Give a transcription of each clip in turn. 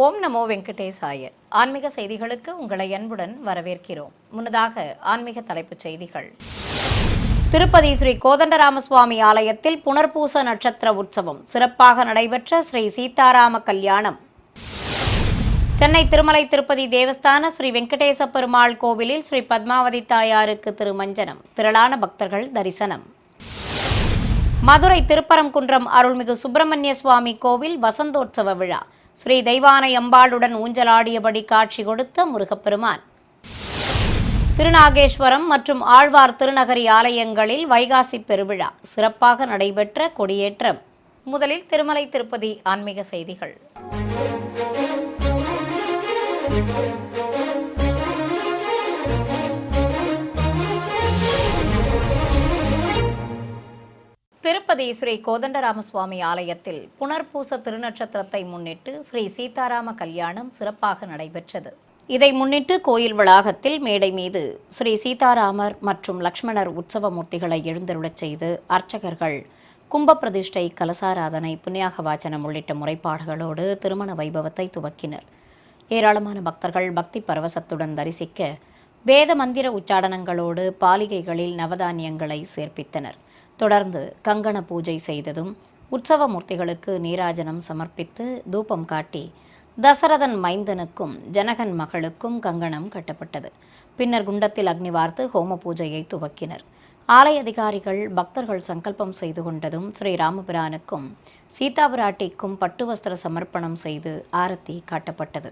ஓம் நமோ வெங்கடேசாய. ஆன்மீக செய்திகளுக்கு உங்களை அன்புடன் வரவேற்கிறோம். முன்னதாக ஆன்மீக தலைப்புச் செய்திகள். திருப்பதி ஸ்ரீ கோதண்டராமசுவாமி ஆலயத்தில் புனர்பூச நட்சத்திர உற்சவம் சிறப்பாக நடைபெற்ற ஸ்ரீ சீதாராம கல்யாணம். சென்னை திருமலை திருப்பதி தேவஸ்தான ஸ்ரீ வெங்கடேச பெருமாள் கோவிலில் ஸ்ரீ பத்மாவதி தாயாருக்கு திருமஞ்சனம். திரளான பக்தர்கள் தரிசனம். மதுரை திருப்பரங்குன்றம் அருள்மிகு சுப்பிரமணிய சுவாமி கோவில் வசந்தோற்சவ விழா. ஸ்ரீ தெய்வானை அம்பாளுடன் ஊஞ்சலாடியபடி காட்சி கொடுத்த முருகப்பெருமான். திருநாகேஸ்வரம் மற்றும் ஆழ்வார் திருநகரி ஆலயங்களில் வைகாசி பெருவிழா சிறப்பாக நடைபெற்ற கொடியேற்றம். முதலில் திருமலை திருப்பதி ஆன்மீக செய்திகள். திருப்பதி ஸ்ரீ கோதண்டராமசுவாமி ஆலயத்தில் புனர்பூச திருநட்சத்திரத்தை முன்னிட்டு ஸ்ரீ சீதாராம கல்யாணம் சிறப்பாக நடைபெற்றது. இதை முன்னிட்டு கோயில் வளாகத்தில் மேடை மீது ஸ்ரீ சீதாராமர் மற்றும் லக்ஷ்மணர் உற்சவ மூர்த்திகளை எழுந்தருளச் செய்து அர்ச்சகர்கள் கும்ப பிரதிஷ்டை, கலசாராதனை, புண்ணியாக வாச்சனம் உள்ளிட்ட முறைப்பாடுகளோடு திருமண வைபவத்தை துவக்கினர். ஏராளமான பக்தர்கள் பக்தி பரவசத்துடன் தரிசிக்க வேத மந்திர உச்சாடனங்களோடு பாலிகைகளில் நவதானியங்களை சேர்ப்பித்தனர். தொடர்ந்து கங்கண பூஜை செய்ததும் உற்சவ மூர்த்திகளுக்கு நீராஜனம் சமர்ப்பித்து தூபம் காட்டி தசரதன் மைந்தனுக்கும் ஜனகன் மகளுக்கும் கங்கணம் கட்டப்பட்டது. பின்னர் குண்டத்தில் அக்னி வார்த்து ஹோம பூஜையை துவக்கினர். ஆலய அதிகாரிகள் பக்தர்கள் சங்கல்பம் செய்து கொண்டதும் ஸ்ரீ ராமபிரானுக்கும் சீதா பிராட்டிக்கும் பட்டு வஸ்திர சமர்ப்பணம் செய்து ஆரத்தி காட்டப்பட்டது.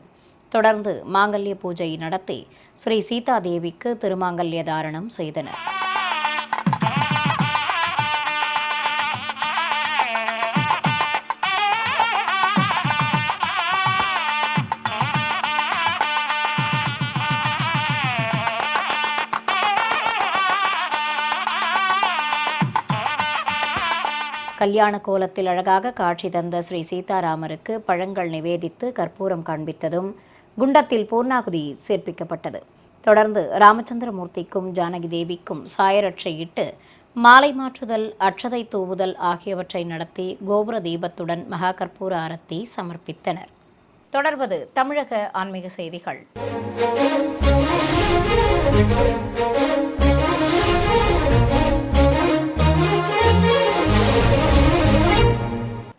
தொடர்ந்து மாங்கல்ய பூஜை நடத்தி ஸ்ரீ சீதா தேவிக்கு திருமாங்கல்ய தாரணம் செய்தனர். கல்யாண கோலத்தில் அழகாக காட்சி தந்த ஸ்ரீ சீதாராமருக்கு பழங்கள் நிவேதித்து கற்பூரம் காண்பித்ததும் குண்டத்தில் பூர்ணாகுதி சேர்ப்பிக்கப்பட்டது. தொடர்ந்து ராமச்சந்திரமூர்த்திக்கும் ஜானகி தேவிக்கும் சாயரட்சை இட்டு மாலை மாற்றுதல், அட்சதை தூவுதல் ஆகியவற்றை நடத்தி கோபுர தீபத்துடன் மகா கற்பூர ஆரத்தி சமர்ப்பித்தனர். தொடர்வது தமிழக ஆன்மீக செய்திகள்.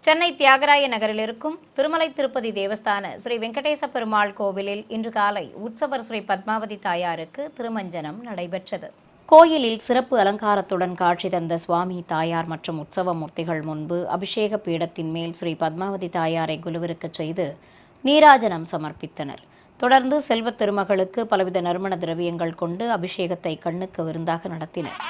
சென்னை தியாகராய நகரில் இருக்கும் திருமலை திருப்பதி தேவஸ்தான ஸ்ரீ வெங்கடேச பெருமாள் கோவிலில் இன்று காலை உற்சவர் ஸ்ரீ பத்மாவதி தாயாருக்கு திருமஞ்சனம் நடைபெற்றது. கோயிலில் சிறப்பு அலங்காரத்துடன் காட்சி தந்த சுவாமி தாயார் மற்றும் உற்சவ மூர்த்திகள் முன்பு அபிஷேக பீடத்தின் மேல் ஸ்ரீ பத்மாவதி தாயாரை குலுவிருக்கச் செய்து நீராஜனம் சமர்ப்பித்தனர். தொடர்ந்து செல்வ திருமகளுக்கு பலவித நறுமண திரவியங்கள் கொண்டு அபிஷேகத்தை கண்ணுக்கு விருந்தாக நடத்தினர்.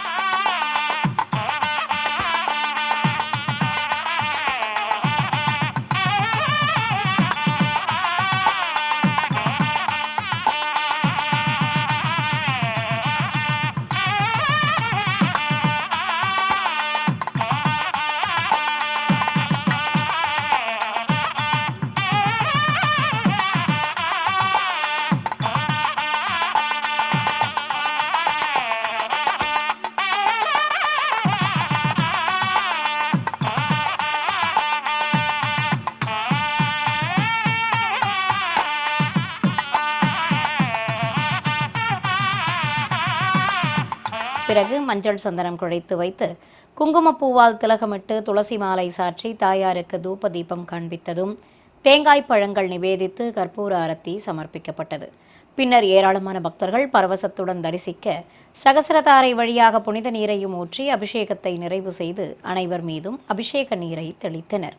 பிறகு மஞ்சள் சந்தனம் குழைத்து வைத்து குங்குமப்பூவால் திலகமிட்டு துளசி மாலை சாற்றி தாயாருக்கு தூப தீபம் காண்பித்ததும் தேங்காய் பழங்கள் நிவேதித்து கற்பூர ஆரத்தி சமர்ப்பிக்கப்பட்டது. பின்னர் ஏராளமான பக்தர்கள் பரவசத்துடன் தரிசிக்க சகசரதாரை வழியாக புனித நீரையும் ஊற்றி அபிஷேகத்தை நிறைவு செய்து அனைவர் மீதும் அபிஷேக நீரை தெளித்தனர்.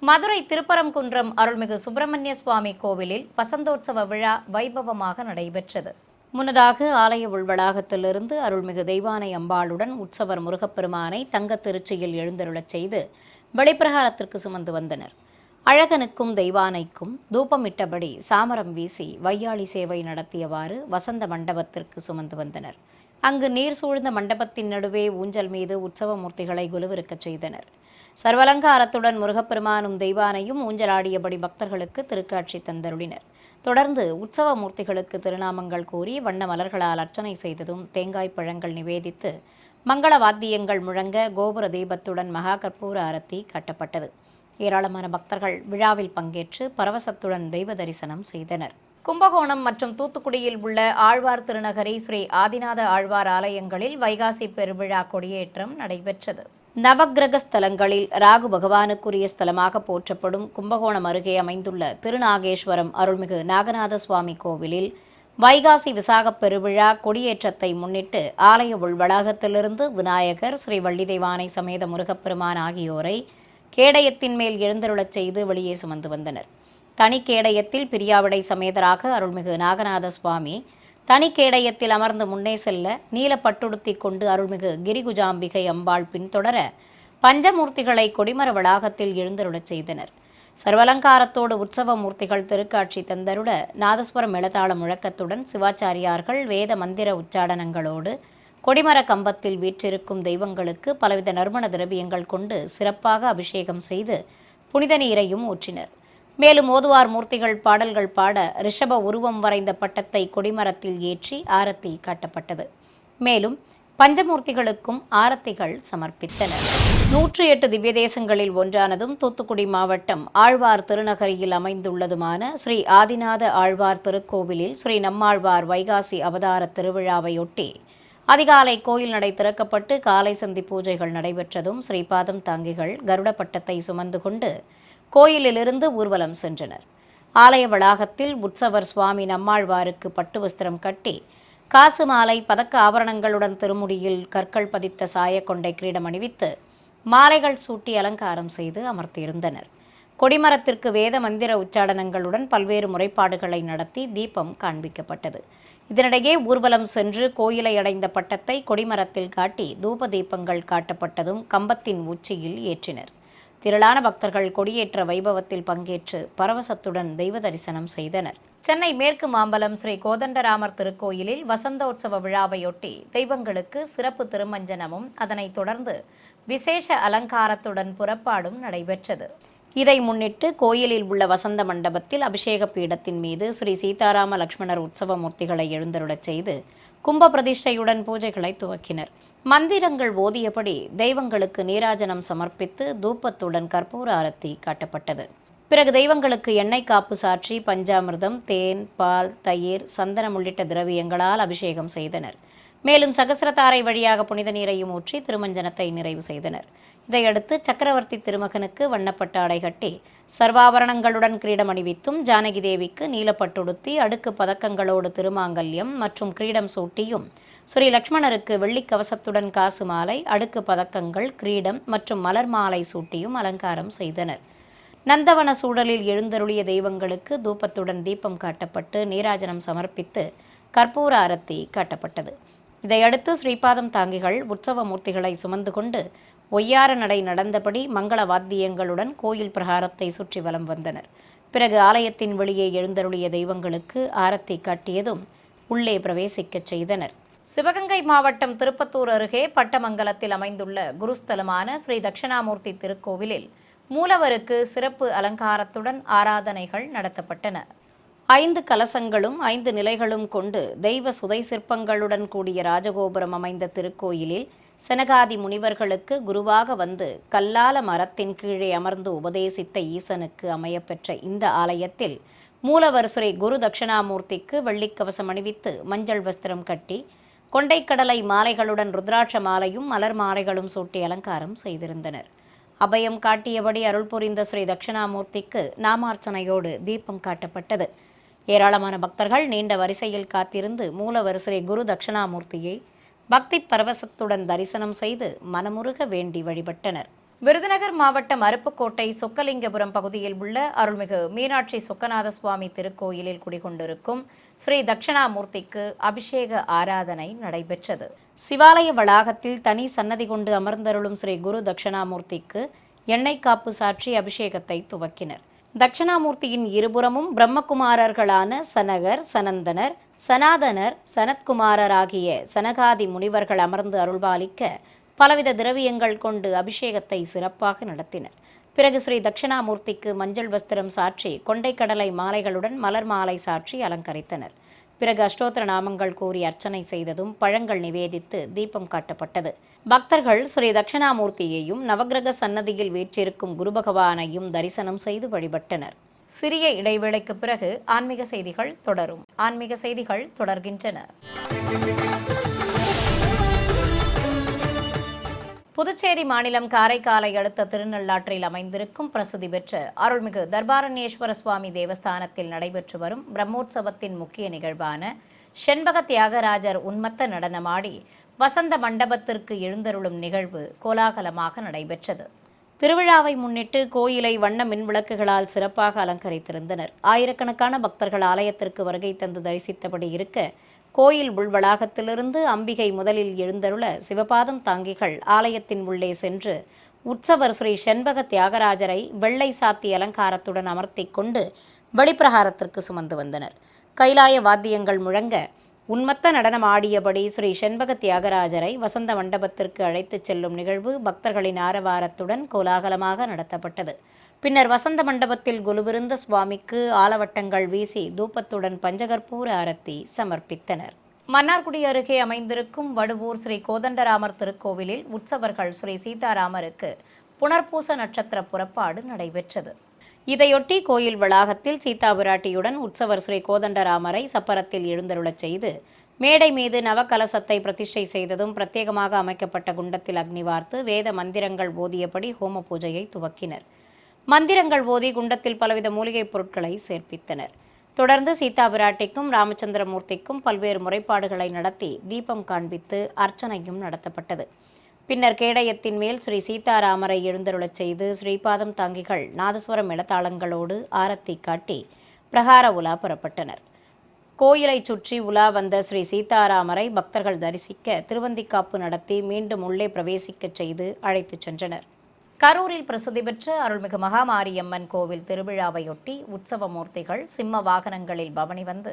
மதுரை திருப்பரங்குன்றம் அருள்மிகு சுப்பிரமணிய சுவாமி கோவிலில் வசந்தோற்சவ விழா வைபவமாக நடைபெற்றது. முன்னதாக ஆலய உள்வளாகத்திலிருந்து அருள்மிகு தெய்வானை அம்பாளுடன் உற்சவர் முருகப்பெருமானை தங்கத் திருச்சியில் எழுந்தருளச் செய்து வெளிப்பிரகாரத்திற்கு சுமந்து வந்தனர். அழகனுக்கும் தெய்வானைக்கும் தூபமிட்டபடி சாமரம் வீசி வையாளி சேவை நடத்தியவாறு வசந்த மண்டபத்திற்கு சுமந்து வந்தனர். அங்கு நீர் சூழ்ந்த மண்டபத்தின் நடுவே ஊஞ்சல் மீது உற்சவ மூர்த்திகளை குலுவிருக்கச் செய்தனர். சர்வலங்காரத்துடன் முருகப்பெருமானும் தெய்வானையும் ஊஞ்சலாடியபடி பக்தர்களுக்கு திருக்காட்சி தந்தருளினர். தொடர்ந்து உற்சவ மூர்த்திகளுக்கு திருநாமங்கள் கூறி வண்ண மலர்களால் அர்ச்சனை செய்ததும் தேங்காய் பழங்கள் நிவேதித்து மங்கள வாத்தியங்கள் முழங்க கோபுர தீபத்துடன் மகா கற்பூர ஆரத்தி காட்டப்பட்டது. ஏராளமான பக்தர்கள் விழாவில் பங்கேற்று பரவசத்துடன் தெய்வ தரிசனம் செய்தனர். கும்பகோணம் மற்றும் தூத்துக்குடியில் உள்ள ஆழ்வார் திருநகரி ஸ்ரீ ஆதிநாத ஆழ்வார் ஆலயங்களில் வைகாசி பெருவிழா கொடியேற்றம் நடைபெற்றது. நவக்கிரக ஸ்தலங்களில் ராகு பகவானுக்குரிய ஸ்தலமாக போற்றப்படும் கும்பகோணம் அருகே அமைந்துள்ள திருநாகேஸ்வரம் அருள்மிகு நாகநாத சுவாமி கோவிலில் வைகாசி விசாகப் பெருவிழா கொடியேற்றத்தை முன்னிட்டு ஆலய உள்வளாகத்திலிருந்து விநாயகர், ஸ்ரீ வள்ளிதேவானை சமேத முருகப்பெருமான் ஆகியோரை கேடயத்தின் மேல் எழுந்தருளச் செய்து வெளியே சுமந்து வந்தனர். தனி கேடயத்தில் பிரியாவிடை சமேதராக அருள்மிகு நாகநாத சுவாமி தனி கேடயத்தில் அமர்ந்து முன்னே செல்ல நீலப்பட்டுடுத்தி கொண்டு அருள்மிகு கிரிகுஜாம்பிகை அம்பாள் பின்தொடர பஞ்சமூர்த்திகளை கொடிமர வளாகத்தில் எழுந்தருளச் செய்தனர். சர்வலங்காரத்தோடு உற்சவ மூர்த்திகள் திருக்காட்சி தந்தருட நாதஸ்வரம் மேளதாள முழக்கத்துடன் சிவாச்சாரியார்கள் வேத மந்திர உச்சாடனங்களோடு கொடிமர கம்பத்தில் வீற்றிருக்கும் தெய்வங்களுக்கு பலவித நறுமண திரவியங்கள் கொண்டு சிறப்பாக அபிஷேகம் செய்து புனித நீரையும் ஊற்றினர். மேலும் ஓதுவார் மூர்த்திகள் பாடல்கள் பாட ரிஷப உருவம் வரைந்த பட்டத்தை கொடிமரத்தில் ஏற்றி ஆரத்தி காட்டப்பட்டது. மேலும் பஞ்சமூர்த்திகளுக்கும் ஆரத்திகள் சமர்ப்பித்தனர். 108 திவ்ய தேசங்களில் ஒன்றானதும் தூத்துக்குடி மாவட்டம் ஆழ்வார் திருநகரியில் அமைந்துள்ளதுமான ஸ்ரீ ஆதிநாத ஆழ்வார் திருக்கோவிலில் ஸ்ரீ நம்மாழ்வார் வைகாசி அவதார திருவிழாவையொட்டி அதிகாலை கோயில் நடை திறக்கப்பட்டு காலை சந்தி பூஜைகள் நடைபெற்றதும் ஸ்ரீபாதம் தாங்கிகள் கருட பட்டத்தை சுமந்து கொண்டு கோயிலிலிருந்து ஊர்வலம் சென்றனர். ஆலய வளாகத்தில் உற்சவர் சுவாமி நம்மாழ்வாருக்கு பட்டு வஸ்திரம் கட்டி காசு மாலை பதக்க ஆபரணங்களுடன் திருமுடியில் கற்கள் பதித்த சாயக்கொண்டை கிரீடம் அணிவித்து மாலைகள் சூட்டி அலங்காரம் செய்து அமர்த்தியிருந்தனர். கொடிமரத்திற்கு வேத மந்திர உச்சாடனங்களுடன் பல்வேறு முறைப்பாடுகளை நடத்தி தீபம் காண்பிக்கப்பட்டது. இதனிடையே ஊர்வலம் சென்று கோயிலை அடைந்த பட்டத்தை கொடிமரத்தில் காட்டி தூப தீபங்கள் காட்டப்பட்டதும் கம்பத்தின் உச்சியில் ஏற்றினர். திரளான பக்தர்கள் கொடியேற்ற வைபவத்தில் பங்கேற்று பரவசத்துடன் தெய்வ தரிசனம் செய்தனர். சென்னை மேற்கு மாம்பலம் ஸ்ரீ கோதண்டராமர் திருக்கோயிலில் வசந்தோற்சவ விழாவையொட்டி தெய்வங்களுக்கு சிறப்பு திருமஞ்சனமும் அதனைத் தொடர்ந்து விசேஷ அலங்காரத்துடன் புறப்பாடும் நடைபெற்றது. இதை முன்னிட்டு கோயிலில் உள்ள வசந்த மண்டபத்தில் அபிஷேக பீடத்தின் மீது ஸ்ரீ சீதாராம லட்சுமணர் உற்சவ மூர்த்திகளை எழுந்தருளச் செய்து கும்ப பிரதிஷ்டையுடன் பூஜைகளை துவக்கினர். மந்திரங்கள் ஓதியபடி தெய்வங்களுக்கு நீராஜனம் சமர்ப்பித்து தூபத்துடன் கற்பூர ஆரத்தி காட்டப்பட்டது. பிறகு தெய்வங்களுக்கு எண்ணெய் காப்பு சாற்றி பஞ்சாமிர்தம், தேன், பால், தயிர், சந்தனம் உள்ளிட்ட திரவியங்களால் அபிஷேகம் செய்தனர். மேலும் சகசிரதாரை வழியாக புனித நீரையும் ஊற்றி திருமஞ்சனத்தை நிறைவு செய்தனர். இதையடுத்து சக்கரவர்த்தி திருமகனுக்கு வண்ணப்பட்ட ஆடை கட்டி சர்வாபரணங்களுடன் கிரீடம் அணிவித்தும் ஜானகி தேவிக்கு நீலப்பட்டுடுத்தி அடுக்கு பதக்கங்களோடு திருமாங்கல்யம் மற்றும் கிரீடம் சூட்டியும் ஸ்ரீ லட்சுமணருக்கு வெள்ளிக் கவசத்துடன் காசு மாலை, அடுக்கு பதக்கங்கள், கிரீடம் மற்றும் மலர் மாலை சூட்டியும் அலங்காரம் செய்தனர். நந்தவன சூழலில் எழுந்தருளிய தெய்வங்களுக்கு தூபத்துடன் தீபம் காட்டப்பட்டு நீராஜனம் சமர்ப்பித்து கற்பூர ஆரத்தி காட்டப்பட்டது. இதையடுத்து ஸ்ரீபாதம் தாங்கிகள் உற்சவ மூர்த்திகளை சுமந்து கொண்டு ஒய்யார நடை நடந்தபடி மங்கள வாத்தியங்களுடன் கோயில் பிரகாரத்தை சுற்றி வலம் வந்தனர். பிறகு ஆலயத்தின் வெளியே எழுந்தருளிய தெய்வங்களுக்கு ஆரத்தி காட்டியதும் உள்ளே பிரவேசிக்கச் செய்தனர். சிவகங்கை மாவட்டம் திருப்பத்தூர் அருகே பட்டமங்கலத்தில் அமைந்துள்ள குருஸ்தலமான ஸ்ரீ தட்சிணாமூர்த்தி திருக்கோவிலில் மூலவருக்கு சிறப்பு அலங்காரத்துடன் ஆராதனைகள் நடத்தப்பட்டன. 5 கலசங்களும் 5 நிலைகளும் கொண்டு தெய்வ சுதை சிற்பங்களுடன் கூடிய ராஜகோபுரம் அமைந்த திருக்கோயிலில் செனகாதி முனிவர்களுக்கு குருவாக வந்து கல்லால மரத்தின் கீழே அமர்ந்து உபதேசித்த ஈசனுக்கு அமையப்பெற்ற இந்த ஆலயத்தில் மூலவர் ஸ்ரீ குரு தட்சிணாமூர்த்திக்கு வெள்ளிக்கவசம் அணிவித்து மஞ்சள் வஸ்திரம் கட்டி கொண்டைக்கடலை மாலைகளுடன் ருத்ராட்ச மாலையும் மலர் மாலைகளும் சூட்டி அலங்காரம் செய்திருந்தனர். அபயம் காட்டியபடி அருள் புரிந்த ஸ்ரீ தட்சிணாமூர்த்திக்கு நாமார்ச்சனையோடு தீபம் காட்டப்பட்டது. ஏராளமான பக்தர்கள் நீண்ட வரிசையில் காத்திருந்து மூலவர் ஸ்ரீ குரு தட்சிணாமூர்த்தியை பக்தி பரவசத்துடன் தரிசனம் செய்து மனமுருக வேண்டி வழிபட்டனர். விருதுநகர் மாவட்டம் அருப்புக்கோட்டை சொக்கலிங்கபுரம் பகுதியில் உள்ள அருள்மிகு மீனாட்சி சொக்கநாத சுவாமி திருக்கோயிலில் குடிகொண்டிருக்கும் ஸ்ரீ தட்சிணாமூர்த்திக்கு அபிஷேக ஆராதனை நடைபெற்றது. சிவாலய வளாகத்தில் தனி சன்னதி கொண்டு அமர்ந்தருளும் ஸ்ரீ குரு தட்சிணாமூர்த்திக்கு எண்ணெய் காப்பு சாற்றி அபிஷேகத்தை துவக்கினர். தட்சிணாமூர்த்தியின் இருபுறமும் பிரம்மகுமாரர்களான சனகர், சனந்தனர், சனாதனர், சனத்குமாரர் ஆகிய சனகாதி முனிவர்கள் அமர்ந்து அருள்பாலிக்க பலவித திரவியங்கள் கொண்டு அபிஷேகத்தை சிறப்பாக நடத்தினர். பிறகு ஸ்ரீ தட்சிணாமூர்த்திக்கு மஞ்சள் வஸ்திரம் சாற்றி கொண்டைக்கடலை மாலைகளுடன் மலர் மாலை சாற்றி அலங்கரித்தனர். பிறகு அஷ்டோத்திர நாமங்கள் கூறி அர்ச்சனை செய்ததும் பழங்கள் நிவேதித்து தீபம் காட்டப்பட்டது. பக்தர்கள் ஸ்ரீ தட்சிணாமூர்த்தியையும் நவக்கிரக சன்னதியில் வீற்றிருக்கும் குரு பகவானையும் தரிசனம் செய்து வழிபட்டனர். சிறிய இடைவேளைக்கு பிறகு ஆன்மீக செய்திகள் தொடரும். ஆன்மீக செய்திகள் தொடர்கின்றன. புதுச்சேரி மாநிலம் காரைக்காலை அடுத்த திருநள்ளாற்றில் அமைந்திருக்கும் பிரசித்தி பெற்ற அருள்மிகு தர்பாரண்யேஸ்வர சுவாமி தேவஸ்தானத்தில் நடைபெற்று வரும் பிரம்மோற்சவத்தின் முக்கிய நிகழ்வான செண்பக தியாகராஜர் உன்மத்த நடனமாடி வசந்த மண்டபத்திற்கு எழுந்தருளும் நிகழ்வு கோலாகலமாக நடைபெற்றது. திருவிழாவை முன்னிட்டு கோயிலை வண்ண மின் விளக்குகளால் சிறப்பாக அலங்கரித்திருந்தனர். ஆயிரக்கணக்கான பக்தர்கள் ஆலயத்திற்கு வருகை தந்து தரிசித்தபடி இருக்க, கோயில் உள்வளாகத்திலிருந்து அம்பிகை முதலில் எழுந்தருள சிவபாதம் தாங்கிகள் ஆலயத்தின் உள்ளே சென்று உற்சவர் ஸ்ரீ செண்பக தியாகராஜரை வெள்ளை சாத்தி அலங்காரத்துடன் அமர்த்தி கொண்டு வெளிப்பிரகாரத்திற்கு சுமந்து வந்தனர். கைலாய வாத்தியங்கள் முழங்க உன்மத்த நடனம் ஆடியபடி ஸ்ரீ செண்பக தியாகராஜரை வசந்த மண்டபத்திற்கு அழைத்துச் செல்லும் நிகழ்வு பக்தர்களின் ஆரவாரத்துடன் கோலாகலமாக நடத்தப்பட்டது. பின்னர் வசந்த மண்டபத்தில் குலுவிருந்த சுவாமிக்கு ஆலவட்டங்கள் வீசி தூபத்துடன் பஞ்சகற்பூர ஆரத்தி சமர்ப்பித்தனர். மன்னார்குடி அருகே அமைந்திருக்கும் வடுவூர் ஸ்ரீ கோதண்டராமர் திருக்கோவிலில் உற்சவர்கள் ஸ்ரீ சீதாராமருக்கு புனர்பூச நட்சத்திர புறப்பாடு நடைபெற்றது. இதையொட்டி கோயில் வளாகத்தில் சீதா பிராட்டியுடன் உற்சவர் ஸ்ரீ கோதண்டராமரை சப்பரத்தில் எழுந்தருளச் செய்து மேடை மீது நவகலசத்தை பிரதிஷ்டை செய்ததும் பிரத்யேகமாக அமைக்கப்பட்ட குண்டத்தில் அக்னி வார்த்து வேத மந்திரங்கள் ஓதியபடி ஹோம பூஜையை துவக்கினர். மந்திரங்கள் ஓதி குண்டத்தில் பலவித மூலிகைப் பொருட்களை சேர்ப்பித்தனர். தொடர்ந்து சீதா பிராட்டிக்கும் ராமச்சந்திரமூர்த்திக்கும் பல்வேறு முறைப்பாடுகளை நடத்தி தீபம் காண்பித்து அர்ச்சனையும் நடத்தப்பட்டது. பின்னர் கேடயத்தின் மேல் ஸ்ரீ சீதாராமரை எழுந்தருளச் செய்து ஸ்ரீபாதம் தாங்கிகள் நாதஸ்வர மேளதாளங்களோடு ஆரத்தி காட்டி பிரகார உலா புறப்பட்டனர். கோயிலை சுற்றி உலா வந்த ஸ்ரீ சீதாராமரை பக்தர்கள் தரிசிக்க திருவந்திக்காப்பு நடத்தி மீண்டும் உள்ளே பிரவேசிக்கச் செய்து அழைத்துச் சென்றனர். கரூரில் பிரசித்தி பெற்ற அருள்மிகு மகாமாரியம்மன் கோவில் திருவிழாவையொட்டி உற்சவ மூர்த்திகள் சிம்ம வாகனங்களில் பவனி வந்து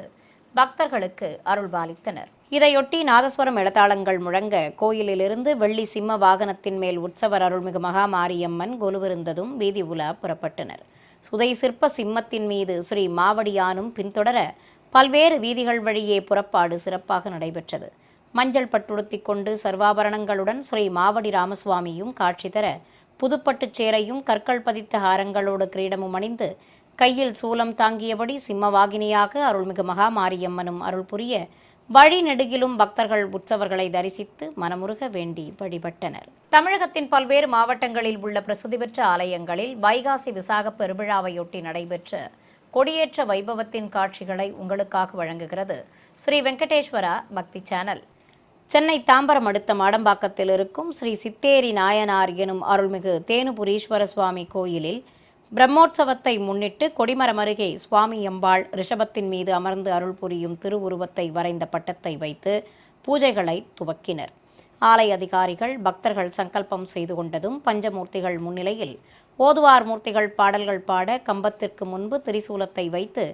பக்தர்களுக்கு அருள்பாலித்தனர். இதையொட்டி நாதஸ்வரம் மேளதாளங்கள் முழங்க கோயிலிலிருந்து வெள்ளி சிம்ம வாகனத்தின் மேல் உற்சவர் அருள்மிகு மகாமாரியம்மன் கொலுவிருந்ததும் வீதி உலா புறப்பட்டனர். சுதை சிற்ப சிம்மத்தின் மீது ஸ்ரீ மாவடியானும் பின்தொடர பல்வேறு வீதிகள் வழியே புறப்பாடு சிறப்பாக நடைபெற்றது. மஞ்சள் பட்டுடுத்தி கொண்டு சர்வாபரணங்களுடன் ஸ்ரீ மாவடி ராமசுவாமியும் காட்சி தர புதுப்பட்டுச் சேரையும் கற்கள் பதித்த ஹாரங்களோடு கிரீடமும் அணிந்து கையில் சூலம் தாங்கியபடி சிம்மவாகினியாக அருள்மிகு மகாமாரியம்மனும் அருள் புரிய வழி நெடுகிலும் பக்தர்கள் உற்சவர்களை தரிசித்து மனமுருக வேண்டி வழிபட்டனர். தமிழகத்தின் பல்வேறு மாவட்டங்களில் உள்ள பிரசித்தி பெற்ற ஆலயங்களில் வைகாசி விசாக பெருவிழாவையொட்டி நடைபெற்ற கொடியேற்ற வைபவத்தின் காட்சிகளை உங்களுக்காக வழங்குகிறது ஸ்ரீ வெங்கடேஸ்வரா பக்தி சேனல். சென்னை தாம்பரம் அடுத்த மாடம்பாக்கத்தில் இருக்கும் ஸ்ரீ சித்தேரி நாயனார் எனும் அருள்மிகு தேனுபுரீஸ்வர சுவாமி கோயிலில் பிரம்மோற்சவத்தை முன்னிட்டு கொடிமரம் அருகே சுவாமி அம்பாள் ரிஷபத்தின் மீது அமர்ந்து அருள் புரியும் திருவுருவத்தை வரைந்த பட்டத்தை வைத்து பூஜைகளை துவக்கினர். ஆலய அதிகாரிகள் பக்தர்கள் சங்கல்பம் செய்து கொண்டதும் பஞ்சமூர்த்திகள் முன்னிலையில் ஓதுவார் மூர்த்திகள் பாடல்கள் பாட கம்பத்திற்கு முன்பு திரிசூலத்தை வைத்து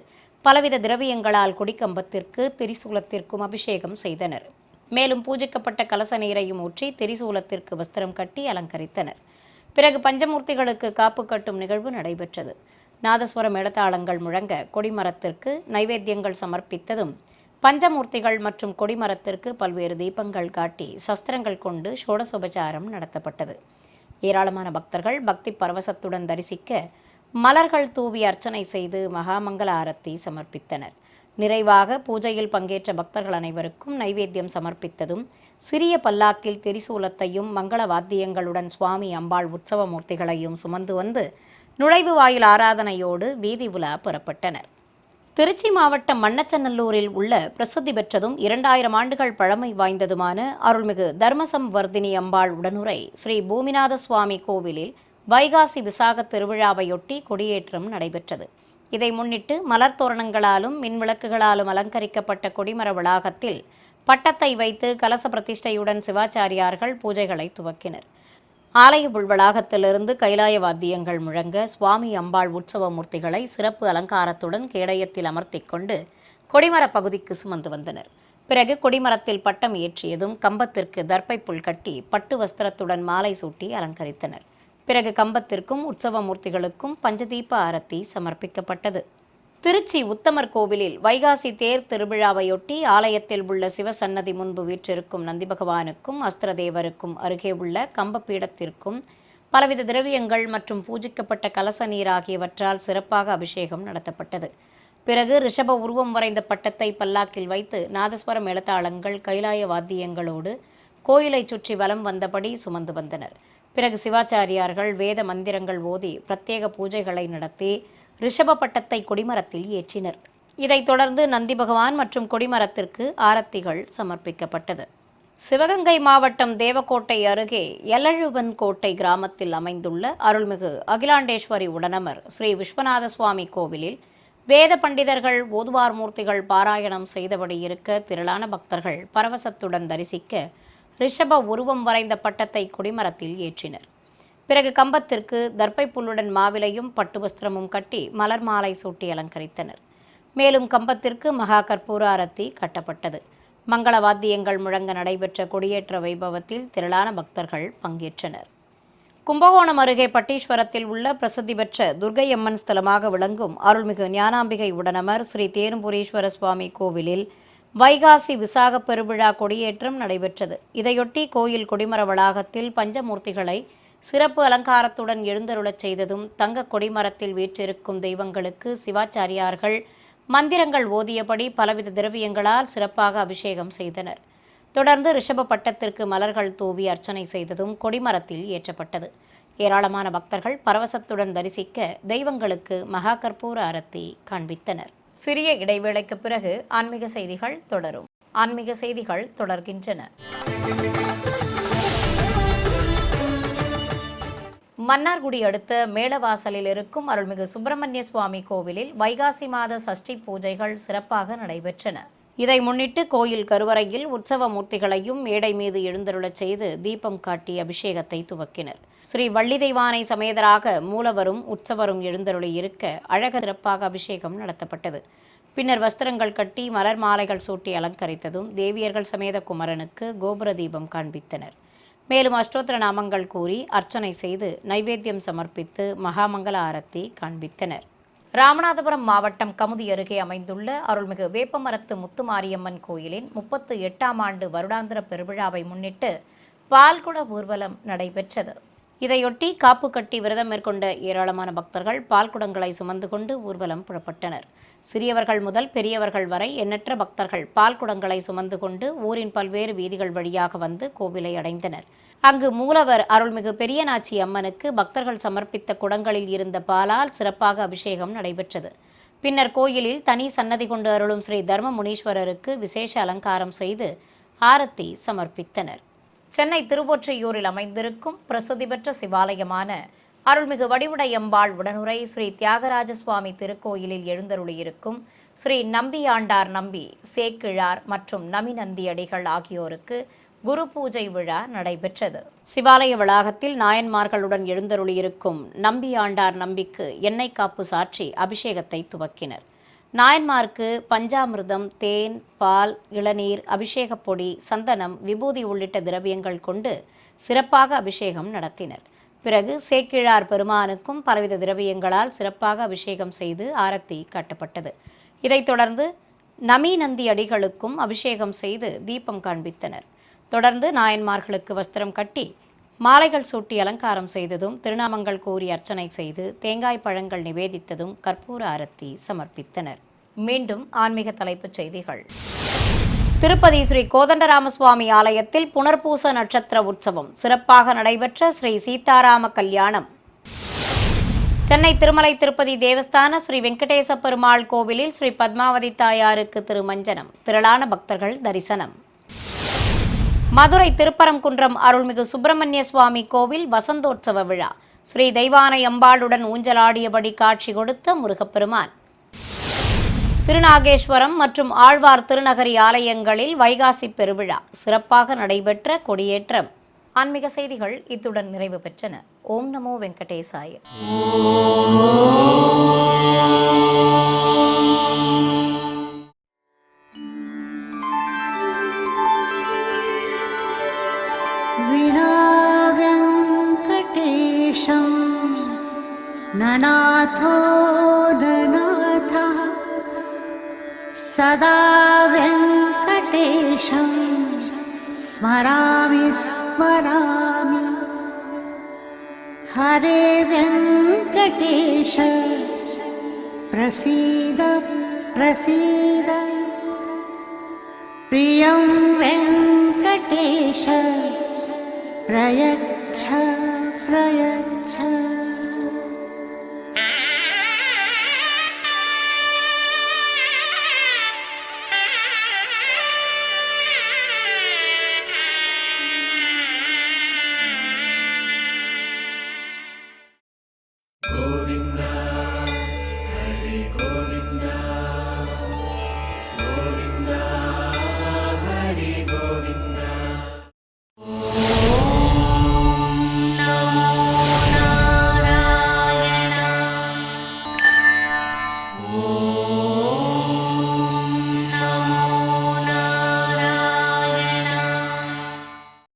பலவித திரவியங்களால் கொடிக்கம்பத்திற்கு திரிசூலத்திற்கும் அபிஷேகம் செய்தனர். மேலும் பூஜிக்கப்பட்ட கலச நீரையும் ஊற்றி திரிசூலத்திற்கு வஸ்திரம் கட்டி அலங்கரித்தனர். பிறகு பஞ்சமூர்த்திகளுக்கு காப்பு கட்டும் நிகழ்வு நடைபெற்றது. நாதஸ்வர மேளதாளங்கள் முழங்க கொடிமரத்திற்கு நைவேத்தியங்கள் சமர்ப்பித்ததும் பஞ்சமூர்த்திகள் மற்றும் கொடிமரத்திற்கு பல்வேறு தீபங்கள் காட்டி சஸ்திரங்கள் கொண்டு ஷோடசோபச்சாரம் நடத்தப்பட்டது. ஏராளமான பக்தர்கள் பக்தி பரவசத்துடன் தரிசிக்க மலர்கள் தூவி அர்ச்சனை செய்து மகாமங்கல ஆரத்தி சமர்ப்பித்தனர். நிறைவாக பூஜையில் பங்கேற்ற பக்தர்கள் அனைவருக்கும் நைவேத்தியம் சமர்ப்பித்ததும் சிறிய பல்லாக்கில் திரிசூலத்தையும் மங்கள வாத்தியங்களுடன் சுவாமி அம்பாள் உற்சவ மூர்த்திகளையும் சுமந்து வந்து நுழைவு வாயில் ஆராதனையோடு வீதி உலா புறப்பட்டனர். திருச்சி மாவட்டம் மண்ணச்சநல்லூரில் உள்ள பிரசித்தி பெற்றதும் 2000 ஆண்டுகள் பழமை வாய்ந்ததுமான அருள்மிகு தர்மசம்வர்தினி அம்பாள் உடனுரை ஸ்ரீ பூமிநாத சுவாமி கோவிலில் வைகாசி விசாக திருவிழாவையொட்டி கொடியேற்றம் நடைபெற்றது. இதை முன்னிட்டு மலர் தோரணங்களாலும் மின்விளக்குகளாலும் அலங்கரிக்கப்பட்ட கொடிமர வளாகத்தில் பட்டத்தை வைத்து கலச பிரதிஷ்டையுடன் சிவாச்சாரியார்கள் பூஜைகளை துவக்கினர். ஆலய உள்வளாகத்திலிருந்து கைலாய வாத்தியங்கள் முழங்க சுவாமி அம்பாள் உற்சவ மூர்த்திகளை சிறப்பு அலங்காரத்துடன் கேடயத்தில் அமர்த்தி கொண்டு கொடிமர பகுதிக்கு சுமந்து வந்தனர். பிறகு கொடிமரத்தில் பட்டம் ஏற்றியதும் கம்பத்திற்கு தர்ப்பை புல் கட்டி பட்டு வஸ்திரத்துடன் மாலை சூட்டி அலங்கரித்தனர். பிறகு கம்பத்திற்கும் உற்சவ மூர்த்திகளுக்கும் பஞ்சதீப ஆரத்தி சமர்ப்பிக்கப்பட்டது. திருச்சி உத்தமர் கோவிலில் வைகாசி தேர் திருவிழாவையொட்டி ஆலயத்தில் உள்ள சிவசன்னதி முன்பு வீற்றிருக்கும் நந்தி பகவானுக்கும் அஸ்திரதேவருக்கும் அருகே உள்ள கம்பபீடத்திற்கும் பலவித திரவியங்கள் மற்றும் பூஜிக்கப்பட்ட கலச நீர் ஆகியவற்றால் சிறப்பாக அபிஷேகம் நடத்தப்பட்டது. பிறகு ரிஷப உருவம் வரைந்த பட்டத்தை பல்லாக்கில் வைத்து நாதஸ்வரம் எழுத்தாளங்கள் கைலாய வாத்தியங்களோடு கோயிலை சுற்றி வலம் வந்தபடி சுமந்து வந்தனர். பிறகு சிவாச்சாரியார்கள் வேத மந்திரங்கள் ஓதி பிரத்யேக பூஜைகளை நடத்தி ரிஷப பட்டத்தை கொடிமரத்தில் ஏற்றினர். இதைத் தொடர்ந்து நந்தி பகவான் மற்றும் கொடிமரத்திற்கு ஆரத்திகள் சமர்ப்பிக்கப்பட்டது. சிவகங்கை மாவட்டம் தேவக்கோட்டை அருகே எல்லழுவன் கோட்டை கிராமத்தில் அமைந்துள்ள அருள்மிகு அகிலாண்டேஸ்வரி உடனமர் ஸ்ரீ விஸ்வநாத சுவாமி கோவிலில் வேத பண்டிதர்கள் ஓதுவார் மூர்த்திகள் பாராயணம் செய்தபடி இருக்க திரளான பக்தர்கள் பரவசத்துடன் தரிசிக்க ரிஷப உருவம் வரைந்த பட்டத்தை கொடிமரத்தில் ஏற்றினர். பிறகு கம்பத்திற்கு தர்ப்பை புல்லுடன் மாவிலையும் பட்டு வஸ்திரமும் கட்டி மலர் மாலை சூட்டி அலங்கரித்தனர். மேலும் கம்பத்திற்கு மகா கற்பூர அரத்தி கட்டப்பட்டது. மங்கள வாத்தியங்கள் முழங்க நடைபெற்ற கொடியேற்ற வைபவத்தில் திரளான பக்தர்கள் பங்கேற்றனர். கும்பகோணம் அருகே பட்டீஸ்வரத்தில் உள்ள பிரசித்தி பெற்ற துர்க்கையம்மன் ஸ்தலமாக விளங்கும் அருள்மிகு ஞானாம்பிகை உடனமர் ஸ்ரீ தேனுபுரீஸ்வர சுவாமி கோவிலில் வைகாசி விசாக பெருவிழா கொடியேற்றம் நடைபெற்றது. இதையொட்டி கோயில் கொடிமர வளாகத்தில் பஞ்சமூர்த்திகளை சிறப்பு அலங்காரத்துடன் எழுந்தருளச் செய்ததும் தங்க கொடிமரத்தில் வீற்றிருக்கும் தெய்வங்களுக்கு சிவாச்சாரியார்கள் மந்திரங்கள் ஓதியபடி பலவித திரவியங்களால் சிறப்பாக அபிஷேகம் செய்தனர். தொடர்ந்து ரிஷப பட்டத்திற்கு மலர்கள் தூவி அர்ச்சனை செய்ததும் கொடிமரத்தில் ஏற்றப்பட்டது. ஏராளமான பக்தர்கள் பரவசத்துடன் தரிசிக்க தெய்வங்களுக்கு மகா கற்பூர அரத்தி காண்பித்தனர். சிறிய இடைவேளைக்கு பிறகு ஆன்மீக செய்திகள் தொடரும். ஆன்மீக செய்திகள் தொடர்கின்றன. மன்னார்குடி அடுத்த மேலவாசலில் இருக்கும் அருள்மிகு சுப்பிரமணிய சுவாமி கோவிலில் வைகாசி மாத சஷ்டி பூஜைகள் சிறப்பாக நடைபெற்றன. இதை முன்னிட்டு கோயில் கருவறையில் உற்சவ மூர்த்திகளையும் மேடை மீது எழுந்தருளச் செய்து தீபம் காட்டி அபிஷேகத்தை துவக்கினர். ஸ்ரீ வள்ளி தெய்வானை சமேதராக மூலவரும் உற்சவரும் எழுந்தருளி இருக்க அழக சிறப்பாக அபிஷேகம் நடத்தப்பட்டது. பின்னர் வஸ்திரங்கள் கட்டி மலர் மாலைகள் சூட்டி அலங்கரித்ததும் தேவியர்கள் சமேத குமரனுக்கு கோபுர தீபம் காண்பித்தனர். மேலும் அஷ்டோத்திர நாமங்கள் கூறி அர்ச்சனை செய்து நைவேத்தியம் சமர்ப்பித்து மகாமங்கல ஆரத்தி காண்பித்தனர். ராமநாதபுரம் மாவட்டம் கமுதி அருகே அமைந்துள்ள அருள்மிகு வேப்பமரத்து முத்துமாரியம்மன் கோயிலின் 38ஆம் ஆண்டு வருடாந்திர பெருவிழாவை முன்னிட்டு பால்குட ஊர்வலம் நடைபெற்றது. இதையொட்டி காப்பு கட்டி விரதம் மேற்கொண்ட ஏராளமான பக்தர்கள் பால்குடங்களை சுமந்து கொண்டு ஊர்வலம் புறப்பட்டனர். சிறியவர்கள் முதல் பெரியவர்கள் வரை எண்ணற்ற பக்தர்கள் பால்குடங்களை சுமந்து கொண்டு ஊரின் பல்வேறு வீதிகள் வழியாக வந்து கோவிலை அடைந்தனர். அங்கு மூலவர் அருள்மிகு பெரியநாச்சி அம்மனுக்கு பக்தர்கள் சமர்ப்பித்த குடங்களில் இருந்த பாலால் சிறப்பாக அபிஷேகம் நடைபெற்றது. பின்னர் கோயிலில் தனி சன்னதி கொண்டு அருளும் ஸ்ரீ தர்ம முனீஸ்வரருக்கு விசேஷ அலங்காரம் செய்து ஆரத்தி சமர்ப்பித்தனர். சென்னை திருவொற்றியூரில் அமைந்திருக்கும் பிரசித்தி பெற்ற சிவாலயமான அருள்மிகு வடிவுடையம்பாள் உடனுரை ஸ்ரீ தியாகராஜ சுவாமி திருக்கோயிலில் எழுந்தருளியிருக்கும் ஸ்ரீ நம்பியாண்டார் நம்பி, சேக்கிழார் மற்றும் நமிநந்தி அடிகள் ஆகியோருக்கு குரு பூஜை விழா நடைபெற்றது. சிவாலய வளாகத்தில் நாயன்மார்களுடன் எழுந்தருளியிருக்கும் நம்பியாண்டார் நம்பிக்கு எண்ணெய் காப்பு சாற்றி அபிஷேகத்தை துவக்கினர். நாயன்மாருக்கு பஞ்சாமிர்தம், தேன், பால், இளநீர், அபிஷேகப் பொடி, சந்தனம், விபூதி உள்ளிட்ட திரவியங்கள் கொண்டு சிறப்பாக அபிஷேகம் நடத்தினர். பிறகு சேக்கிழார் பெருமானுக்கும் பலவித திரவியங்களால் சிறப்பாக அபிஷேகம் செய்து ஆரத்தி காட்டப்பட்டது. இதைத் தொடர்ந்து நமிநந்தி அடிகளுக்கும் அபிஷேகம் செய்து தீபம் காண்பித்தனர். தொடர்ந்து நாயன்மார்களுக்கு வஸ்திரம் கட்டி மாலைகள் சூட்டி அலங்காரம் செய்ததும் திருநாமங்கள் கூறி அர்ச்சனை செய்து தேங்காய் பழங்கள் நிவேதித்ததும் கற்பூர ஆரத்தி சமர்ப்பித்தனர். மீண்டும் ஆன்மீக தலைப்புச் செய்திகள். திருப்பதி ஸ்ரீ கோதண்டராமசுவாமி ஆலயத்தில் புனர்பூச நட்சத்திர உற்சவம் சிறப்பாக நடைபெற்ற ஸ்ரீ சீதாராம கல்யாணம். சென்னை திருமலை திருப்பதி தேவஸ்தான ஸ்ரீ வெங்கடேச பெருமாள் கோவிலில் ஸ்ரீ பத்மாவதி தாயாருக்கு திருமஞ்சனம், திரளான பக்தர்கள் தரிசனம். மதுரை திருப்பரங்குன்றம் அருள்மிகு சுப்பிரமணிய சுவாமி கோவில் வசந்தோற்சவ விழா, ஸ்ரீ தெய்வானை அம்பாளுடன் ஊஞ்சலாடியபடி காட்சி கொடுத்த முருகப்பெருமான். திருநாகேஸ்வரம் மற்றும் ஆழ்வார் திருநகரி ஆலயங்களில் வைகாசி பெருவிழா சிறப்பாக நடைபெற்ற கொடியேற்றம். ஆன்மீக செய்திகள் இத்துடன் நிறைவு பெற்றன. ஓம் நமோ வெங்கடேசாய. ननाथो ननाथः सदा वेङ्कटेशं स्मरामि स्मरामि। हरे वेङ्कटेश प्रसीद प्रसीद। प्रियं वेङ्कटेश प्रयच्छ प्रयच्छ।